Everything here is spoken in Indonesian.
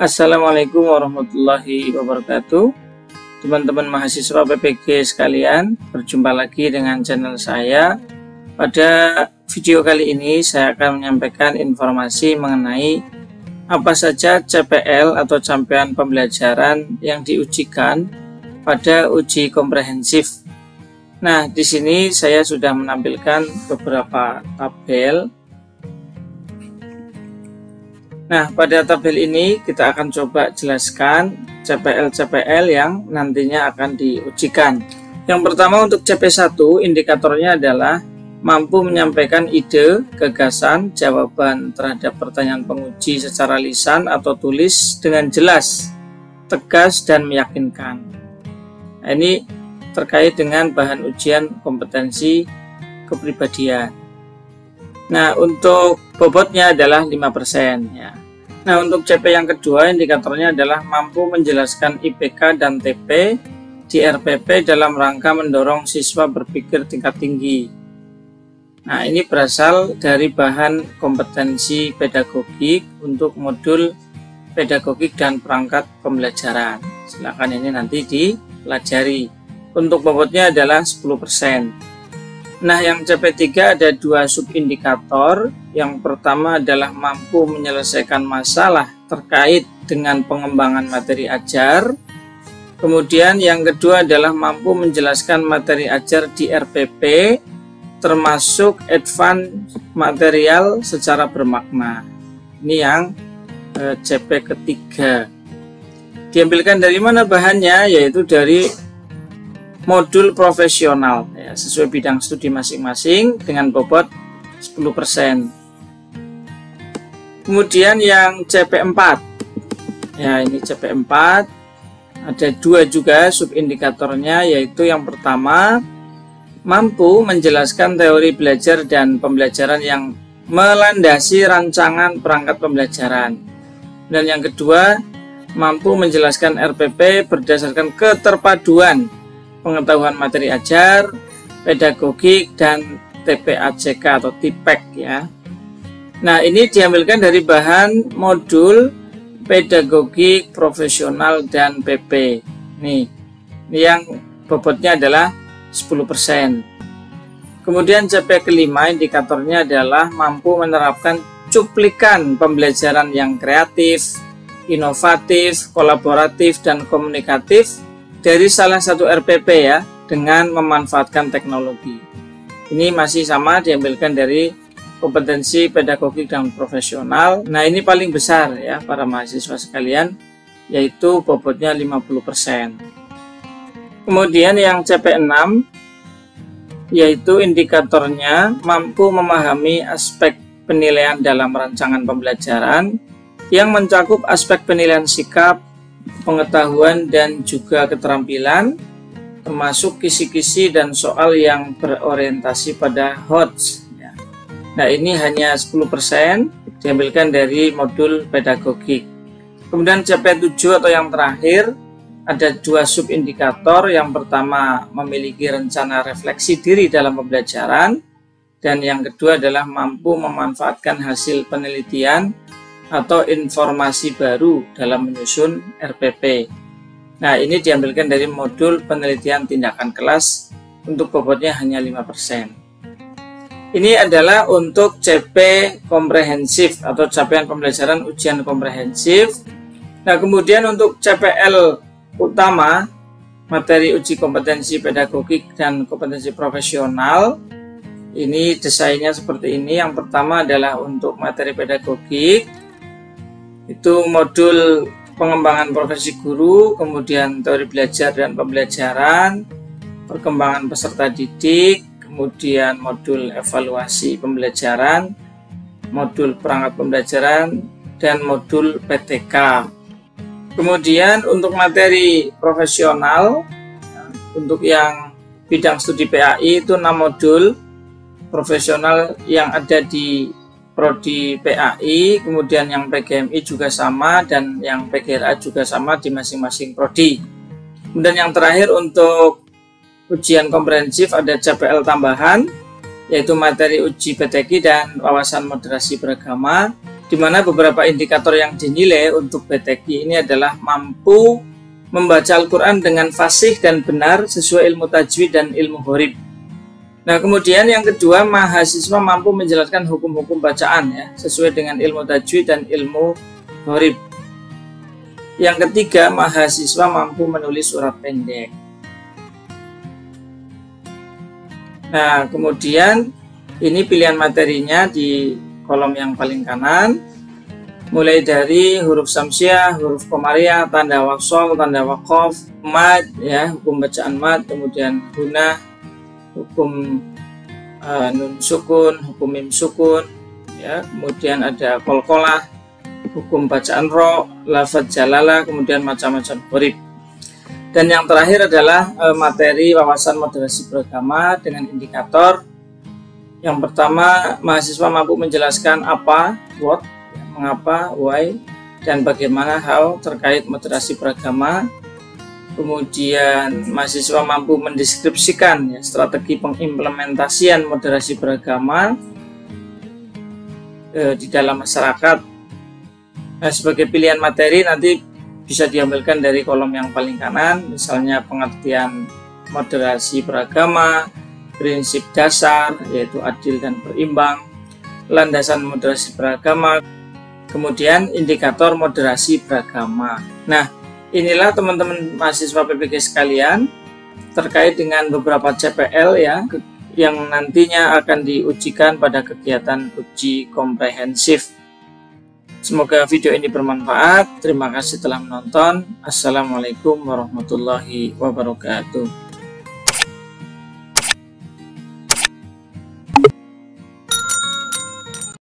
Assalamualaikum warahmatullahi wabarakatuh. Teman-teman mahasiswa PPG sekalian, berjumpa lagi dengan channel saya. Pada video kali ini saya akan menyampaikan informasi mengenai apa saja CPL atau capaian pembelajaran yang diujikan pada uji komprehensif. Nah, di sini saya sudah menampilkan beberapa tabel. Nah, pada tabel ini kita akan coba jelaskan CPL-CPL yang nantinya akan diujikan. Yang pertama untuk CP1, indikatornya adalah mampu menyampaikan ide, gagasan, jawaban terhadap pertanyaan penguji secara lisan atau tulis dengan jelas, tegas, dan meyakinkan. Nah, ini terkait dengan bahan ujian kompetensi kepribadian. Nah, untuk bobotnya adalah 5% ya. Nah, untuk CP yang kedua, indikatornya adalah mampu menjelaskan IPK dan TP di RPP dalam rangka mendorong siswa berpikir tingkat tinggi. Nah, ini berasal dari bahan kompetensi pedagogik untuk modul pedagogik dan perangkat pembelajaran. Silakan ini nanti dipelajari. Untuk bobotnya adalah 10%. Nah, yang CP3 ada dua subindikator. Yang pertama adalah mampu menyelesaikan masalah terkait dengan pengembangan materi ajar. Kemudian yang kedua adalah mampu menjelaskan materi ajar di RPP, termasuk advance material secara bermakna. Ini yang CP ketiga. Diambilkan dari mana bahannya? Yaitu dari modul profesional ya, sesuai bidang studi masing-masing dengan bobot 10%. Kemudian yang CP4 ya, ini CP4 ada dua juga subindikatornya, yaitu yang pertama mampu menjelaskan teori belajar dan pembelajaran yang melandasi rancangan perangkat pembelajaran, dan yang kedua mampu menjelaskan RPP berdasarkan keterpaduan pengetahuan materi ajar, pedagogik, dan TPACK atau TIPEK ya. Nah, ini diambilkan dari bahan modul pedagogik, profesional, dan PP. Nih, ini yang bobotnya adalah 10%. Kemudian CP kelima, indikatornya adalah mampu menerapkan cuplikan pembelajaran yang kreatif, inovatif, kolaboratif, dan komunikatif dari salah satu RPP ya, dengan memanfaatkan teknologi. Ini masih sama, diambilkan dari kompetensi pedagogik dan profesional. Nah, ini paling besar ya para mahasiswa sekalian, yaitu bobotnya 50%. Kemudian yang CP6 yaitu indikatornya mampu memahami aspek penilaian dalam rancangan pembelajaran yang mencakup aspek penilaian sikap, pengetahuan, dan juga keterampilan, termasuk kisi-kisi dan soal yang berorientasi pada HOTS ya. Nah, ini hanya 10%, diambilkan dari modul pedagogik. Kemudian CP7 atau yang terakhir ada dua subindikator. Yang pertama memiliki rencana refleksi diri dalam pembelajaran, dan yang kedua adalah mampu memanfaatkan hasil penelitian atau informasi baru dalam menyusun RPP. Nah, ini diambilkan dari modul penelitian tindakan kelas, untuk bobotnya hanya 5%. Ini adalah untuk CP komprehensif atau capaian pembelajaran ujian komprehensif. Nah, kemudian untuk CPL utama, materi uji kompetensi pedagogik dan kompetensi profesional, ini desainnya seperti ini. Yang pertama adalah untuk materi pedagogik, itu modul pengembangan profesi guru, kemudian teori belajar dan pembelajaran, perkembangan peserta didik, kemudian modul evaluasi pembelajaran, modul perangkat pembelajaran, dan modul PTK. Kemudian untuk materi profesional, untuk yang bidang studi PAI itu 6 modul profesional yang ada di Prodi PAI, kemudian yang PGMI juga sama, dan yang PGRA juga sama di masing-masing prodi. Kemudian yang terakhir untuk ujian komprehensif ada CPL tambahan, yaitu materi uji PTQ dan wawasan moderasi beragama. di mana beberapa indikator yang dinilai untuk BTQ ini adalah mampu membaca Al-Quran dengan fasih dan benar sesuai ilmu tajwid dan ilmu gharib. Nah, kemudian yang kedua, mahasiswa mampu menjelaskan hukum-hukum bacaan ya sesuai dengan ilmu tajwid dan ilmu gharib. Yang ketiga, mahasiswa mampu menulis surat pendek. Nah, kemudian ini pilihan materinya di kolom yang paling kanan, mulai dari huruf samsiah, huruf komariah, tanda wasol, tanda wakof, mad, ya, hukum bacaan mad, kemudian guna, hukum nun sukun, hukum mim sukun, ya, kemudian ada kolkolah, hukum bacaan ro, lafadz jalalah, kemudian macam-macam gharib. Dan yang terakhir adalah materi wawasan moderasi beragama dengan indikator. Yang pertama, mahasiswa mampu menjelaskan apa, what, mengapa, why, dan bagaimana, how, terkait moderasi beragama. Kemudian mahasiswa mampu mendeskripsikan ya, strategi pengimplementasian moderasi beragama di dalam masyarakat. Nah, sebagai pilihan materi nanti bisa diambilkan dari kolom yang paling kanan, misalnya pengertian moderasi beragama, prinsip dasar yaitu adil dan berimbang, landasan moderasi beragama, kemudian indikator moderasi beragama. Nah, inilah teman-teman mahasiswa PPG sekalian terkait dengan beberapa CPL ya yang nantinya akan diujikan pada kegiatan uji komprehensif. Semoga video ini bermanfaat. Terima kasih telah menonton. Assalamualaikum warahmatullahi wabarakatuh.